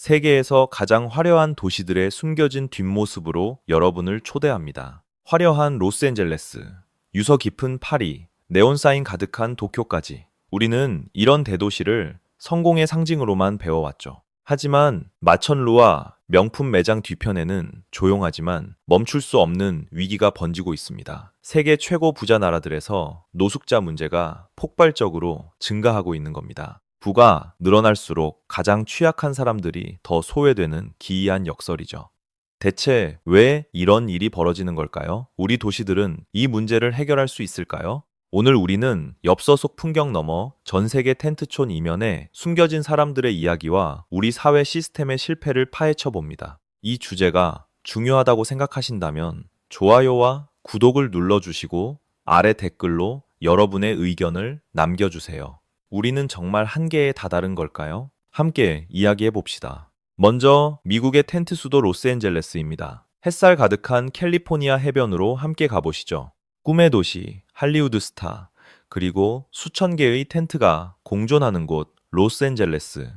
세계에서 가장 화려한 도시들의 숨겨진 뒷모습으로 여러분을 초대합니다. 화려한 로스앤젤레스, 유서 깊은 파리, 네온사인 가득한 도쿄까지. 우리는 이런 대도시를 성공의 상징으로만 배워왔죠. 하지만 마천루와 명품 매장 뒤편에는 조용하지만 멈출 수 없는 위기가 번지고 있습니다. 세계 최고 부자 나라들에서 노숙자 문제가 폭발적으로 증가하고 있는 겁니다. 부가 늘어날수록 가장 취약한 사람들이 더 소외되는 기이한 역설이죠. 대체 왜 이런 일이 벌어지는 걸까요? 우리 도시들은 이 문제를 해결할 수 있을까요? 오늘 우리는 엽서 속 풍경 너머 전 세계 텐트촌 이면에 숨겨진 사람들의 이야기와 우리 사회 시스템의 실패를 파헤쳐 봅니다. 이 주제가 중요하다고 생각하신다면 좋아요와 구독을 눌러주시고 아래 댓글로 여러분의 의견을 남겨주세요. 우리는 정말 한계에 다다른 걸까요? 함께 이야기해 봅시다. 먼저 미국의 텐트 수도 로스앤젤레스입니다. 햇살 가득한 캘리포니아 해변으로 함께 가보시죠. 꿈의 도시, 할리우드 스타, 그리고 수천 개의 텐트가 공존하는 곳 로스앤젤레스.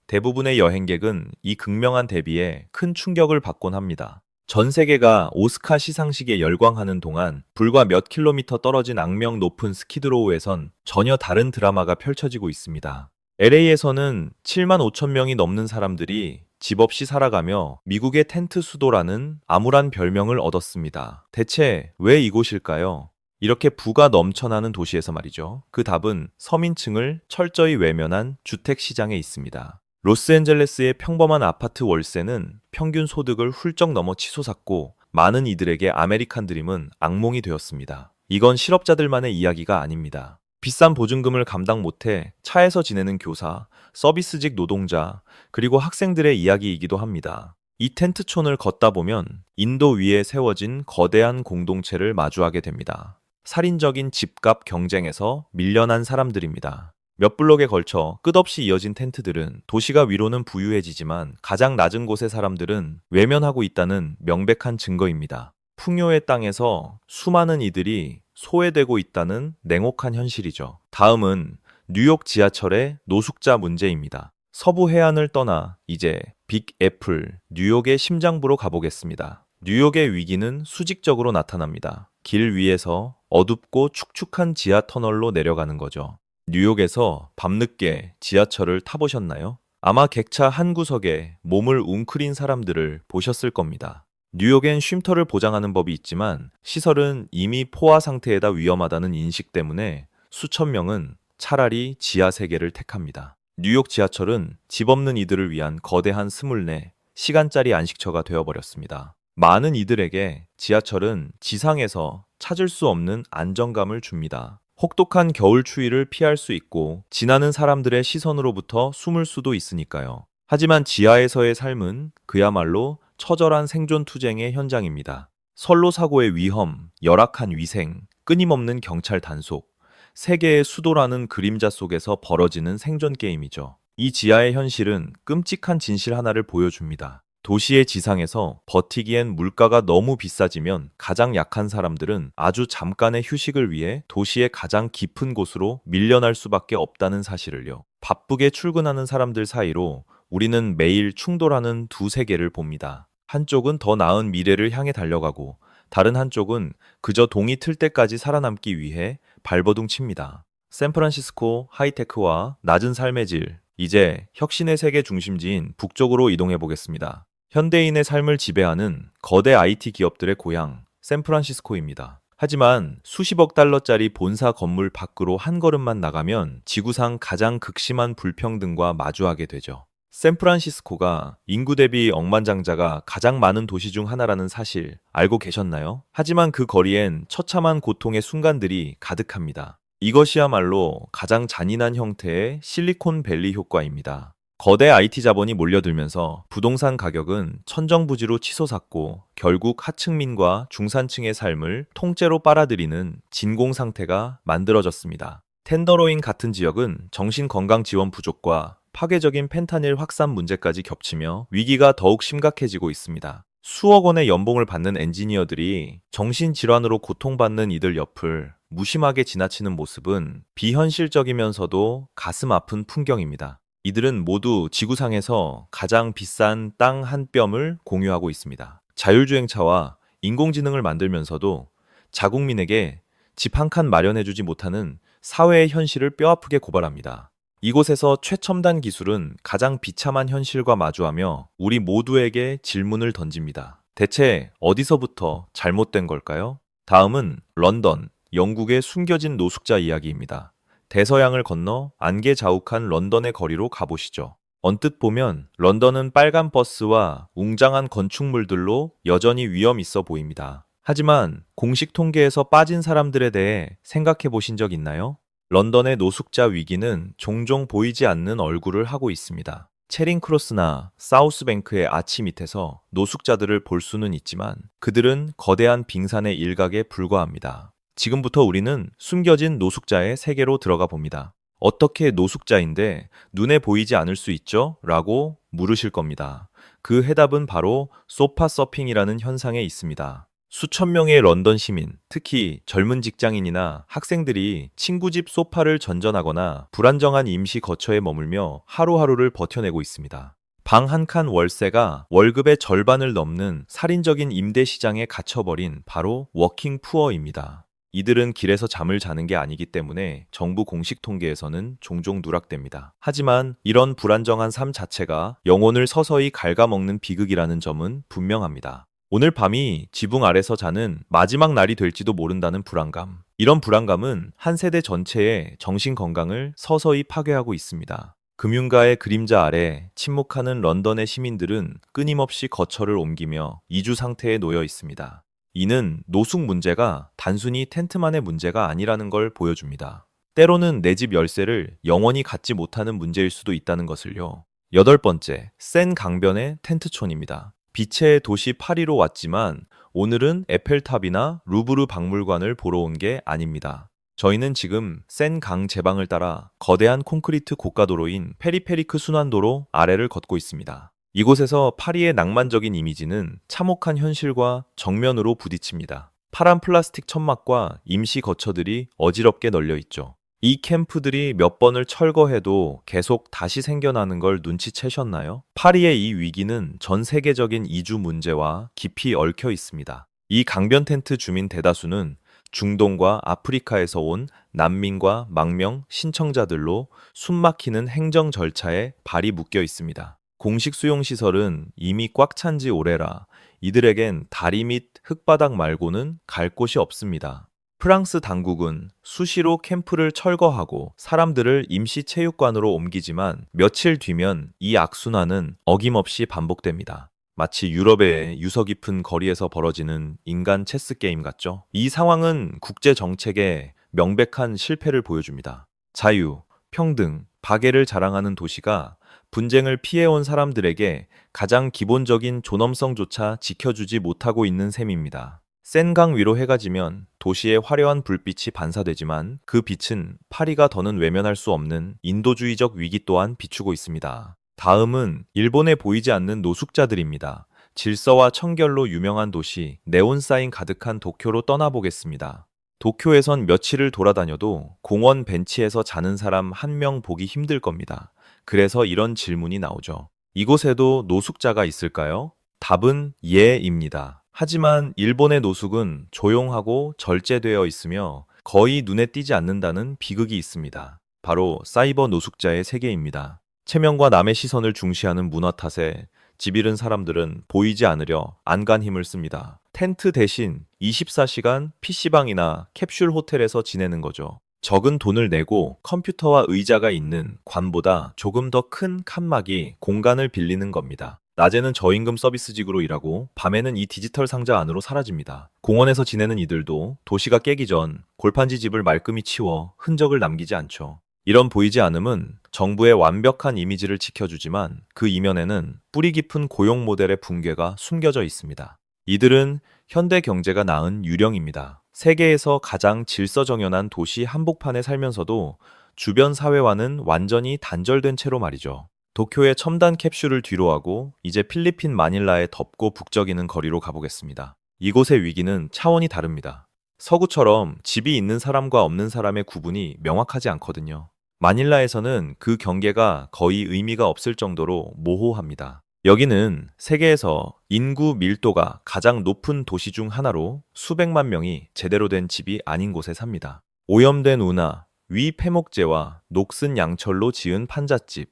대부분의 여행객은 이 극명한 대비에 큰 충격을 받곤 합니다. 전 세계가 오스카 시상식에 열광하는 동안 불과 몇 킬로미터 떨어진 악명 높은 스키드로우에선 전혀 다른 드라마가 펼쳐지고 있습니다. LA에서는 7만 5천 명이 넘는 사람들이 집 없이 살아가며 미국의 텐트 수도라는 암울한 별명을 얻었습니다. 대체 왜 이곳일까요? 이렇게 부가 넘쳐나는 도시에서 말이죠. 그 답은 서민층을 철저히 외면한 주택 시장에 있습니다. 로스앤젤레스의 평범한 아파트 월세는 평균 소득을 훌쩍 넘어 치솟았고 많은 이들에게 아메리칸 드림은 악몽이 되었습니다. 이건 실업자들만의 이야기가 아닙니다. 비싼 보증금을 감당 못해 차에서 지내는 교사, 서비스직 노동자, 그리고 학생들의 이야기이기도 합니다. 이 텐트촌을 걷다 보면 인도 위에 세워진 거대한 공동체를 마주하게 됩니다. 살인적인 집값 경쟁에서 밀려난 사람들입니다. 몇 블록에 걸쳐 끝없이 이어진 텐트들은 도시가 위로는 부유해지지만 가장 낮은 곳의 사람들은 외면하고 있다는 명백한 증거입니다. 풍요의 땅에서 수많은 이들이 소외되고 있다는 냉혹한 현실이죠. 다음은 뉴욕 지하철의 노숙자 문제입니다. 서부 해안을 떠나 이제 빅애플, 뉴욕의 심장부로 가보겠습니다. 뉴욕의 위기는 수직적으로 나타납니다. 길 위에서 어둡고 축축한 지하 터널로 내려가는 거죠. 뉴욕에서 밤늦게 지하철을 타보셨나요? 아마 객차 한 구석에 몸을 웅크린 사람들을 보셨을 겁니다. 뉴욕엔 쉼터를 보장하는 법이 있지만 시설은 이미 포화 상태에다 위험하다는 인식 때문에 수천 명은 차라리 지하 세계를 택합니다. 뉴욕 지하철은 집 없는 이들을 위한 거대한 스물네 시간짜리 안식처가 되어버렸습니다. 많은 이들에게 지하철은 지상에서 찾을 수 없는 안정감을 줍니다. 혹독한 겨울 추위를 피할 수 있고 지나는 사람들의 시선으로부터 숨을 수도 있으니까요. 하지만 지하에서의 삶은 그야말로 처절한 생존 투쟁의 현장입니다. 선로 사고의 위험, 열악한 위생, 끊임없는 경찰 단속, 세계의 수도라는 그림자 속에서 벌어지는 생존 게임이죠. 이 지하의 현실은 끔찍한 진실 하나를 보여줍니다. 도시의 지상에서 버티기엔 물가가 너무 비싸지면 가장 약한 사람들은 아주 잠깐의 휴식을 위해 도시의 가장 깊은 곳으로 밀려날 수밖에 없다는 사실을요. 바쁘게 출근하는 사람들 사이로 우리는 매일 충돌하는 두 세계를 봅니다. 한쪽은 더 나은 미래를 향해 달려가고 다른 한쪽은 그저 동이 틀 때까지 살아남기 위해 발버둥 칩니다. 샌프란시스코 하이테크와 낮은 삶의 질, 이제 혁신의 세계 중심지인 북쪽으로 이동해 보겠습니다. 현대인의 삶을 지배하는 거대 IT 기업들의 고향, 샌프란시스코입니다. 하지만 수십억 달러짜리 본사 건물 밖으로 한 걸음만 나가면 지구상 가장 극심한 불평등과 마주하게 되죠. 샌프란시스코가 인구 대비 억만장자가 가장 많은 도시 중 하나라는 사실 알고 계셨나요? 하지만 그 거리엔 처참한 고통의 순간들이 가득합니다. 이것이야말로 가장 잔인한 형태의 실리콘밸리 효과입니다. 거대 IT 자본이 몰려들면서 부동산 가격은 천정부지로 치솟았고 결국 하층민과 중산층의 삶을 통째로 빨아들이는 진공 상태가 만들어졌습니다. 텐더로인 같은 지역은 정신건강 지원 부족과 파괴적인 펜타닐 확산 문제까지 겹치며 위기가 더욱 심각해지고 있습니다. 수억 원의 연봉을 받는 엔지니어들이 정신질환으로 고통받는 이들 옆을 무심하게 지나치는 모습은 비현실적이면서도 가슴 아픈 풍경입니다. 이들은 모두 지구상에서 가장 비싼 땅 한 뼘을 공유하고 있습니다. 자율주행차와 인공지능을 만들면서도 자국민에게 집 한 칸 마련해주지 못하는 사회의 현실을 뼈아프게 고발합니다. 이곳에서 최첨단 기술은 가장 비참한 현실과 마주하며 우리 모두에게 질문을 던집니다. 대체 어디서부터 잘못된 걸까요? 다음은 런던, 영국의 숨겨진 노숙자 이야기입니다. 대서양을 건너 안개 자욱한 런던의 거리로 가보시죠. 언뜻 보면 런던은 빨간 버스와 웅장한 건축물들로 여전히 위험 있어 보입니다. 하지만 공식 통계에서 빠진 사람들에 대해 생각해 보신 적 있나요? 런던의 노숙자 위기는 종종 보이지 않는 얼굴을 하고 있습니다. 체링 크로스나 사우스뱅크의 아치 밑에서 노숙자들을 볼 수는 있지만 그들은 거대한 빙산의 일각에 불과합니다. 지금부터 우리는 숨겨진 노숙자의 세계로 들어가 봅니다. 어떻게 노숙자인데 눈에 보이지 않을 수 있죠? 라고 물으실 겁니다. 그 해답은 바로 소파 서핑이라는 현상에 있습니다. 수천 명의 런던 시민, 특히 젊은 직장인이나 학생들이 친구 집 소파를 전전하거나 불안정한 임시 거처에 머물며 하루하루를 버텨내고 있습니다. 방 한 칸 월세가 월급의 절반을 넘는 살인적인 임대 시장에 갇혀버린 바로 워킹 푸어입니다. 이들은 길에서 잠을 자는 게 아니기 때문에 정부 공식 통계에서는 종종 누락됩니다. 하지만 이런 불안정한 삶 자체가 영혼을 서서히 갉아먹는 비극이라는 점은 분명합니다. 오늘 밤이 지붕 아래서 자는 마지막 날이 될지도 모른다는 불안감. 이런 불안감은 한 세대 전체의 정신 건강을 서서히 파괴하고 있습니다. 금융가의 그림자 아래 침묵하는 런던의 시민들은 끊임없이 거처를 옮기며 이주 상태에 놓여 있습니다. 이는 노숙 문제가 단순히 텐트만의 문제가 아니라는 걸 보여줍니다. 때로는 내 집 열쇠를 영원히 갖지 못하는 문제일 수도 있다는 것을요. 여덟 번째, 센 강변의 텐트촌입니다. 빛의 도시 파리로 왔지만 오늘은 에펠탑이나 루브르 박물관을 보러 온 게 아닙니다. 저희는 지금 센 강 제방을 따라 거대한 콘크리트 고가도로인 페리페리크 순환도로 아래를 걷고 있습니다. 이곳에서 파리의 낭만적인 이미지는 참혹한 현실과 정면으로 부딪힙니다. 파란 플라스틱 천막과 임시 거처들이 어지럽게 널려 있죠. 이 캠프들이 몇 번을 철거해도 계속 다시 생겨나는 걸 눈치채셨나요? 파리의 이 위기는 전 세계적인 이주 문제와 깊이 얽혀 있습니다. 이 강변 텐트 주민 대다수는 중동과 아프리카에서 온 난민과 망명 신청자들로 숨막히는 행정 절차에 발이 묶여 있습니다. 공식 수용시설은 이미 꽉 찬 지 오래라 이들에겐 다리 및 흙바닥 말고는 갈 곳이 없습니다. 프랑스 당국은 수시로 캠프를 철거하고 사람들을 임시 체육관으로 옮기지만 며칠 뒤면 이 악순환은 어김없이 반복됩니다. 마치 유럽의 유서 깊은 거리에서 벌어지는 인간 체스 게임 같죠? 이 상황은 국제 정책의 명백한 실패를 보여줍니다. 자유, 평등, 박애를 자랑하는 도시가 분쟁을 피해온 사람들에게 가장 기본적인 존엄성조차 지켜주지 못하고 있는 셈입니다. 센 강 위로 해가 지면 도시의 화려한 불빛이 반사되지만 그 빛은 파리가 더는 외면할 수 없는 인도주의적 위기 또한 비추고 있습니다. 다음은 일본에 보이지 않는 노숙자들입니다. 질서와 청결로 유명한 도시, 네온사인 가득한 도쿄로 떠나보겠습니다. 도쿄에선 며칠을 돌아다녀도 공원 벤치에서 자는 사람 한 명 보기 힘들 겁니다. 그래서 이런 질문이 나오죠. 이곳에도 노숙자가 있을까요? 답은 예입니다. 하지만 일본의 노숙은 조용하고 절제되어 있으며 거의 눈에 띄지 않는다는 비극이 있습니다. 바로 사이버 노숙자의 세계입니다. 체면과 남의 시선을 중시하는 문화 탓에 집 잃은 사람들은 보이지 않으려 안간 힘을 씁니다. 텐트 대신 24시간 PC방이나 캡슐 호텔에서 지내는 거죠. 적은 돈을 내고 컴퓨터와 의자가 있는 관보다 조금 더 큰 칸막이 공간을 빌리는 겁니다. 낮에는 저임금 서비스직으로 일하고 밤에는 이 디지털 상자 안으로 사라집니다. 공원에서 지내는 이들도 도시가 깨기 전 골판지 집을 말끔히 치워 흔적을 남기지 않죠. 이런 보이지 않음은 정부의 완벽한 이미지를 지켜주지만 그 이면에는 뿌리 깊은 고용 모델의 붕괴가 숨겨져 있습니다. 이들은 현대 경제가 낳은 유령입니다. 세계에서 가장 질서정연한 도시 한복판에 살면서도 주변 사회와는 완전히 단절된 채로 말이죠. 도쿄의 첨단 캡슐을 뒤로하고 이제 필리핀 마닐라의 덥고 북적이는 거리로 가보겠습니다. 이곳의 위기는 차원이 다릅니다. 서구처럼 집이 있는 사람과 없는 사람의 구분이 명확하지 않거든요. 마닐라에서는 그 경계가 거의 의미가 없을 정도로 모호합니다. 여기는 세계에서 인구 밀도가 가장 높은 도시 중 하나로 수백만 명이 제대로 된 집이 아닌 곳에 삽니다. 오염된 운하, 위폐목재와 녹슨 양철로 지은 판잣집.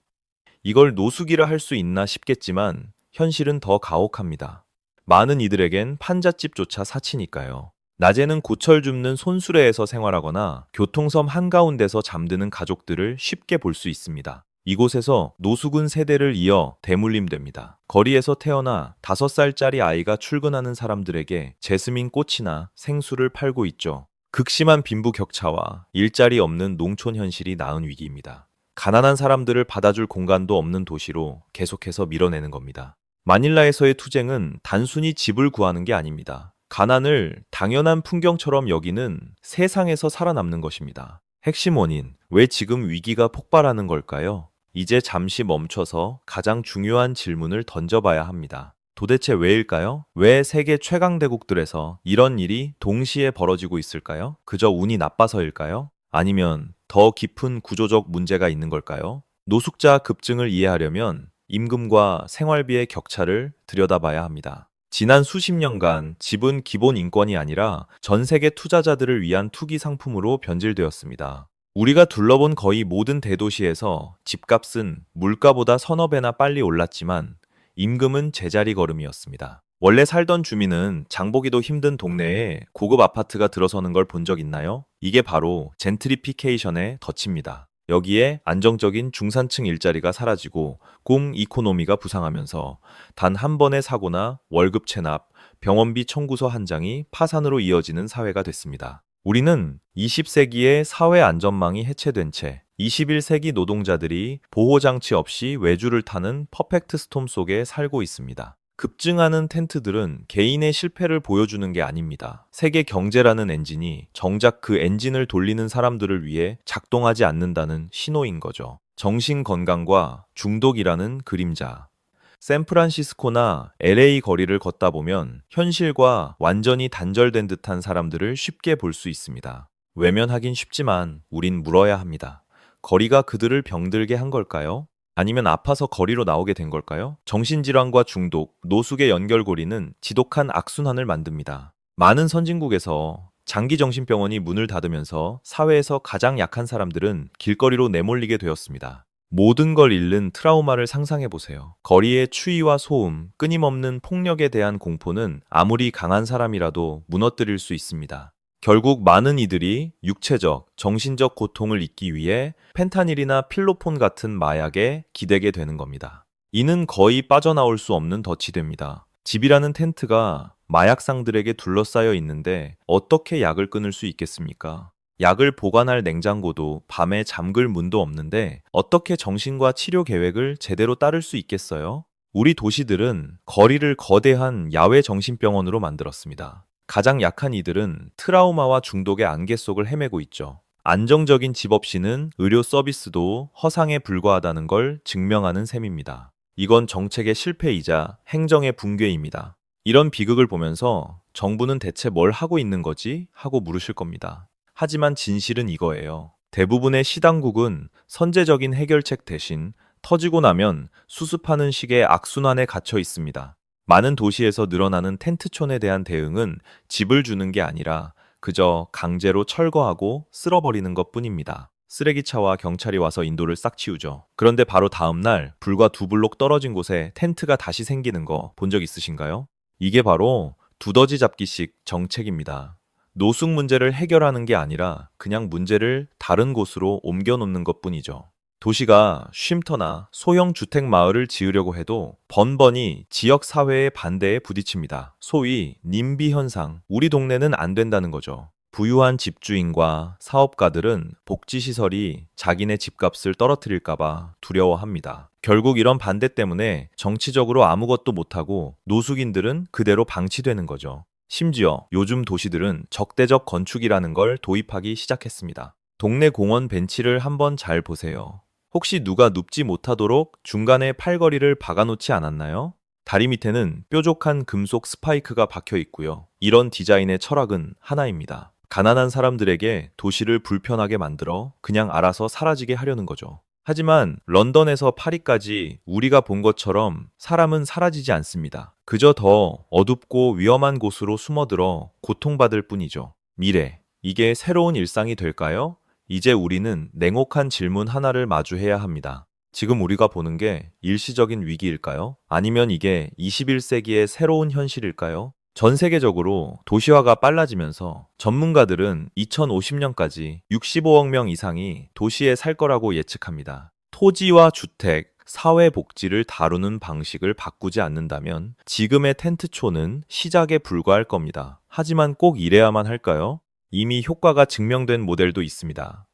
이걸 노숙이라 할 수 있나 싶겠지만 현실은 더 가혹합니다. 많은 이들에겐 판잣집조차 사치니까요. 낮에는 고철 줍는 손수레에서 생활하거나 교통섬 한가운데서 잠드는 가족들을 쉽게 볼 수 있습니다. 이곳에서 노숙은 세대를 이어 대물림됩니다. 거리에서 태어나 5살짜리 아이가 출근하는 사람들에게 제스민 꽃이나 생수를 팔고 있죠. 극심한 빈부격차와 일자리 없는 농촌 현실이 낳은 위기입니다. 가난한 사람들을 받아줄 공간도 없는 도시로 계속해서 밀어내는 겁니다. 마닐라에서의 투쟁은 단순히 집을 구하는 게 아닙니다. 가난을 당연한 풍경처럼 여기는 세상에서 살아남는 것입니다. 핵심 원인, 왜 지금 위기가 폭발하는 걸까요? 이제 잠시 멈춰서 가장 중요한 질문을 던져봐야 합니다. 도대체 왜일까요? 왜 세계 최강대국들에서 이런 일이 동시에 벌어지고 있을까요? 그저 운이 나빠서일까요? 아니면 더 깊은 구조적 문제가 있는 걸까요? 노숙자 급증을 이해하려면 임금과 생활비의 격차를 들여다봐야 합니다. 지난 수십 년간 집은 기본 인권이 아니라 전 세계 투자자들을 위한 투기 상품으로 변질되었습니다. 우리가 둘러본 거의 모든 대도시에서 집값은 물가보다 서너 배나 빨리 올랐지만 임금은 제자리 걸음이었습니다. 원래 살던 주민은 장보기도 힘든 동네에 고급 아파트가 들어서는 걸 본 적 있나요? 이게 바로 젠트리피케이션의 덫입니다. 여기에 안정적인 중산층 일자리가 사라지고 공 이코노미가 부상하면서 단 한 번의 사고나 월급 체납, 병원비 청구서 한 장이 파산으로 이어지는 사회가 됐습니다. 우리는 20세기의 사회 안전망이 해체된 채 21세기 노동자들이 보호장치 없이 외주를 타는 퍼펙트 스톰 속에 살고 있습니다. 급증하는 텐트들은 개인의 실패를 보여주는 게 아닙니다. 세계 경제라는 엔진이 정작 그 엔진을 돌리는 사람들을 위해 작동하지 않는다는 신호인 거죠. 정신 건강과 중독이라는 그림자. 샌프란시스코나 LA 거리를 걷다 보면 현실과 완전히 단절된 듯한 사람들을 쉽게 볼 수 있습니다. 외면하긴 쉽지만 우린 물어야 합니다. 거리가 그들을 병들게 한 걸까요? 아니면 아파서 거리로 나오게 된 걸까요? 정신질환과 중독, 노숙의 연결고리는 지독한 악순환을 만듭니다. 많은 선진국에서 장기 정신병원이 문을 닫으면서 사회에서 가장 약한 사람들은 길거리로 내몰리게 되었습니다. 모든 걸 잃는 트라우마를 상상해 보세요. 거리의 추위와 소음, 끊임없는 폭력에 대한 공포는 아무리 강한 사람이라도 무너뜨릴 수 있습니다. 결국 많은 이들이 육체적, 정신적 고통을 잊기 위해 펜타닐이나 필로폰 같은 마약에 기대게 되는 겁니다. 이는 거의 빠져나올 수 없는 덫이 됩니다. 집이라는 텐트가 마약상들에게 둘러싸여 있는데 어떻게 약을 끊을 수 있겠습니까? 약을 보관할 냉장고도 밤에 잠글 문도 없는데 어떻게 정신과 치료 계획을 제대로 따를 수 있겠어요? 우리 도시들은 거리를 거대한 야외 정신병원으로 만들었습니다. 가장 약한 이들은 트라우마와 중독의 안개 속을 헤매고 있죠. 안정적인 집 없이는 의료 서비스도 허상에 불과하다는 걸 증명하는 셈입니다. 이건 정책의 실패이자 행정의 붕괴입니다. 이런 비극을 보면서 정부는 대체 뭘 하고 있는 거지? 하고 물으실 겁니다. 하지만 진실은 이거예요. 대부분의 시당국은 선제적인 해결책 대신 터지고 나면 수습하는 식의 악순환에 갇혀 있습니다. 많은 도시에서 늘어나는 텐트촌에 대한 대응은 집을 주는 게 아니라 그저 강제로 철거하고 쓸어버리는 것 뿐입니다. 쓰레기차와 경찰이 와서 인도를 싹 치우죠. 그런데 바로 다음 날 불과 2블록 떨어진 곳에 텐트가 다시 생기는 거 본 적 있으신가요? 이게 바로 두더지 잡기식 정책입니다. 노숙 문제를 해결하는 게 아니라 그냥 문제를 다른 곳으로 옮겨놓는 것 뿐이죠. 도시가 쉼터나 소형 주택 마을을 지으려고 해도 번번이 지역 사회의 반대에 부딪힙니다. 소위 님비 현상, 우리 동네는 안 된다는 거죠. 부유한 집주인과 사업가들은 복지시설이 자기네 집값을 떨어뜨릴까봐 두려워합니다. 결국 이런 반대 때문에 정치적으로 아무것도 못하고 노숙인들은 그대로 방치되는 거죠. 심지어 요즘 도시들은 적대적 건축이라는 걸 도입하기 시작했습니다. 동네 공원 벤치를 한번 잘 보세요. 혹시 누가 눕지 못하도록 중간에 팔걸이를 박아놓지 않았나요? 다리 밑에는 뾰족한 금속 스파이크가 박혀 있고요. 이런 디자인의 철학은 하나입니다. 가난한 사람들에게 도시를 불편하게 만들어 그냥 알아서 사라지게 하려는 거죠. 하지만 런던에서 파리까지 우리가 본 것처럼 사람은 사라지지 않습니다. 그저 더 어둡고 위험한 곳으로 숨어들어 고통받을 뿐이죠. 미래, 이게 새로운 일상이 될까요? 이제 우리는 냉혹한 질문 하나를 마주해야 합니다. 지금 우리가 보는 게 일시적인 위기일까요? 아니면 이게 21세기의 새로운 현실일까요? 전 세계적으로 도시화가 빨라지면서 전문가들은 2050년까지 65억 명 이상이 도시에 살 거라고 예측합니다. 토지와 주택, 사회복지를 다루는 방식을 바꾸지 않는다면 지금의 텐트촌은 시작에 불과할 겁니다. 하지만 꼭 이래야만 할까요? 이미 효과가 증명된 모델도 있습니다.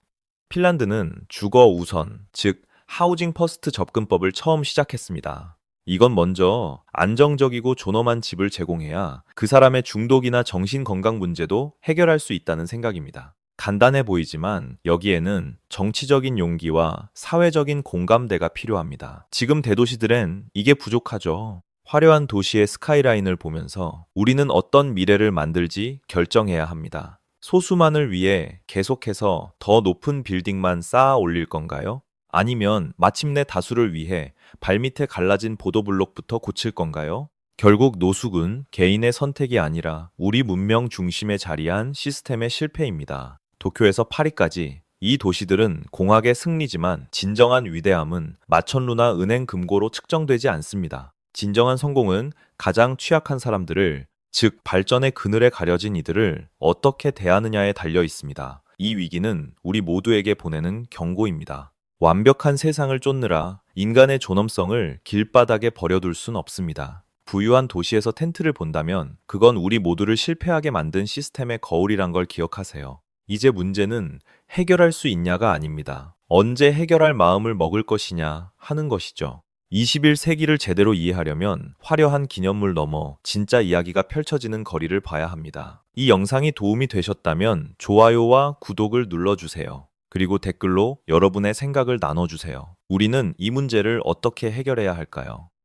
핀란드는 주거 우선, 즉 하우징 퍼스트 접근법을 처음 시작했습니다. 이건 먼저 안정적이고 존엄한 집을 제공해야 그 사람의 중독이나 정신건강 문제도 해결할 수 있다는 생각입니다. 간단해 보이지만 여기에는 정치적인 용기와 사회적인 공감대가 필요합니다. 지금 대도시들엔 이게 부족하죠. 화려한 도시의 스카이라인을 보면서 우리는 어떤 미래를 만들지 결정해야 합니다. 소수만을 위해 계속해서 더 높은 빌딩만 쌓아 올릴 건가요? 아니면 마침내 다수를 위해 발밑에 갈라진 보도블록부터 고칠 건가요? 결국 노숙은 개인의 선택이 아니라 우리 문명 중심에 자리한 시스템의 실패입니다. 도쿄에서 파리까지 이 도시들은 공학의 승리지만 진정한 위대함은 마천루나 은행 금고로 측정되지 않습니다. 진정한 성공은 가장 취약한 사람들을, 즉 발전의 그늘에 가려진 이들을 어떻게 대하느냐에 달려 있습니다. 이 위기는 우리 모두에게 보내는 경고입니다. 완벽한 세상을 쫓느라 인간의 존엄성을 길바닥에 버려둘 순 없습니다. 부유한 도시에서 텐트를 본다면 그건 우리 모두를 실패하게 만든 시스템의 거울이란 걸 기억하세요. 이제 문제는 해결할 수 있냐가 아닙니다. 언제 해결할 마음을 먹을 것이냐 하는 것이죠. 21세기를 제대로 이해하려면 화려한 기념물 넘어 진짜 이야기가 펼쳐지는 거리를 봐야 합니다. 이 영상이 도움이 되셨다면 좋아요와 구독을 눌러주세요. 그리고 댓글로 여러분의 생각을 나눠주세요. 우리는 이 문제를 어떻게 해결해야 할까요?